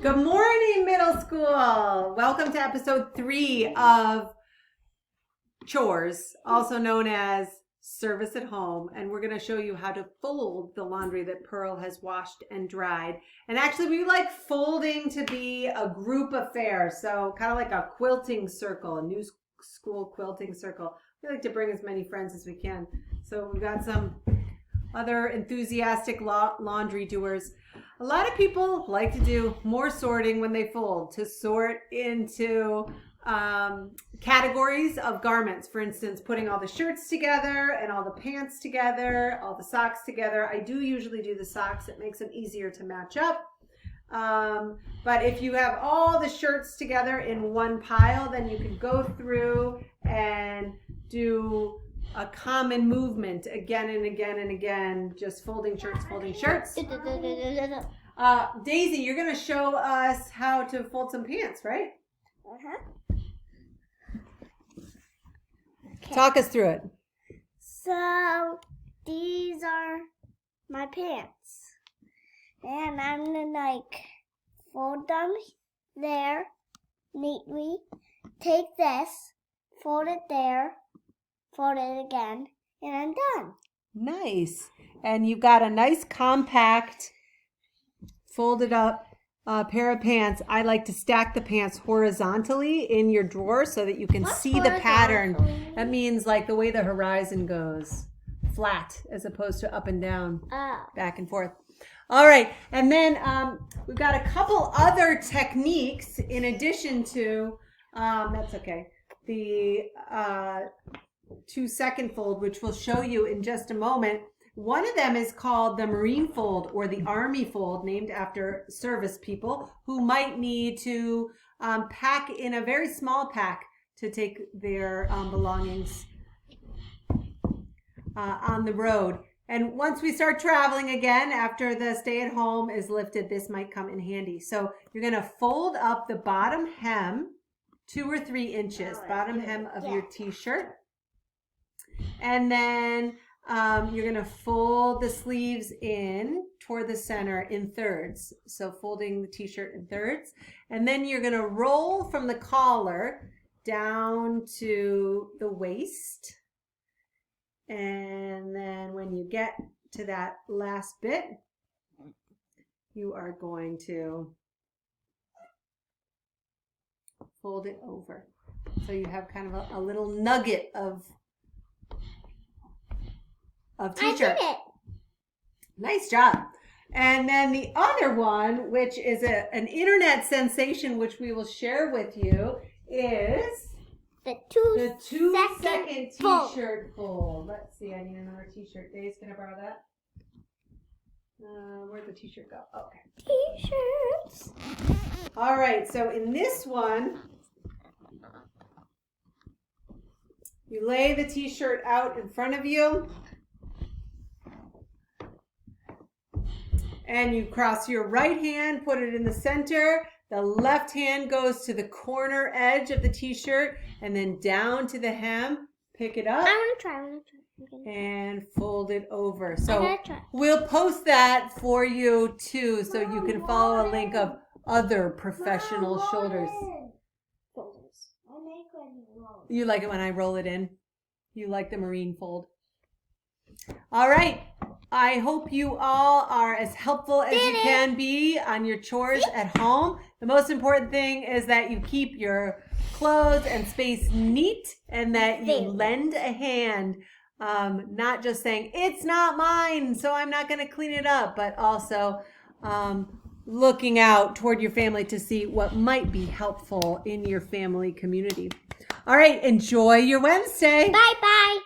Good morning, middle school. Welcome to episode 3 of chores, also known as service at home. And we're going to show you how to fold the laundry that Pearl has washed and dried. And actually, we like folding to be a group affair. So kind of like a quilting circle, a new school quilting circle. We like to bring as many friends as we can. So we've got some other enthusiastic laundry doers. A lot of people like to do more sorting when they fold, to sort into categories of garments. For instance, putting all the shirts together and all the pants together, all the socks together. I do usually do the socks. It makes them easier to match up. But if you have all the shirts together in one pile, then you can go through and do a common movement again and again and again, just folding shirts, folding shirts. Daisy, you're going to show us how to fold some pants, right? Uh-huh. Okay. Talk us through it. So, these are my pants. And I'm going to fold them there neatly. Take this, fold it there, fold it again, and I'm done. Nice. And you've got a nice compact folded up pair of pants. I like to stack the pants horizontally in your drawer so that you can see the pattern. That means like the way the horizon goes, flat as opposed to up and down, back and forth. All right, and then we've got a couple other techniques in addition to, that's okay, the 2-second fold, which we'll show you in just a moment. One of them is called the Marine fold or the Army fold, named after service people who might need to pack in a very small pack to take their belongings on the road. And once we start traveling again, after the stay-at-home is lifted, this might come in handy. So you're going to fold up the bottom hem 2 or 3 inches, bottom hem of your t-shirt. And then you're going to fold the sleeves in toward the center in thirds. So folding the t-shirt in thirds. And then you're going to roll from the collar down to the waist. And then when you get to that last bit, you are going to fold it over. So you have kind of a little nugget of t-shirt. I did it. Nice job. And then the other one, which is an internet sensation, which we will share with you, is the 2-second t-shirt fold. Let's see, I need another t-shirt. Dave's going to borrow that. Where'd the t-shirt go? Okay. T-shirts. All right, so in this one, you lay the t-shirt out in front of you. And you cross your right hand, put it in the center. The left hand goes to the corner edge of the t-shirt and then down to the hem. Pick it up. I'm going to try. And fold it over. So we'll post that for you too, so you can follow a link of other professional shoulders. You like it when I roll it in? You like the Marine fold? All right. I hope you all are as helpful as you can be on your chores at home. The most important thing is that you keep your clothes and space neat and that you lend a hand, not just saying, it's not mine, so I'm not going to clean it up, but also looking out toward your family to see what might be helpful in your family community. All right, enjoy your Wednesday. Bye-bye.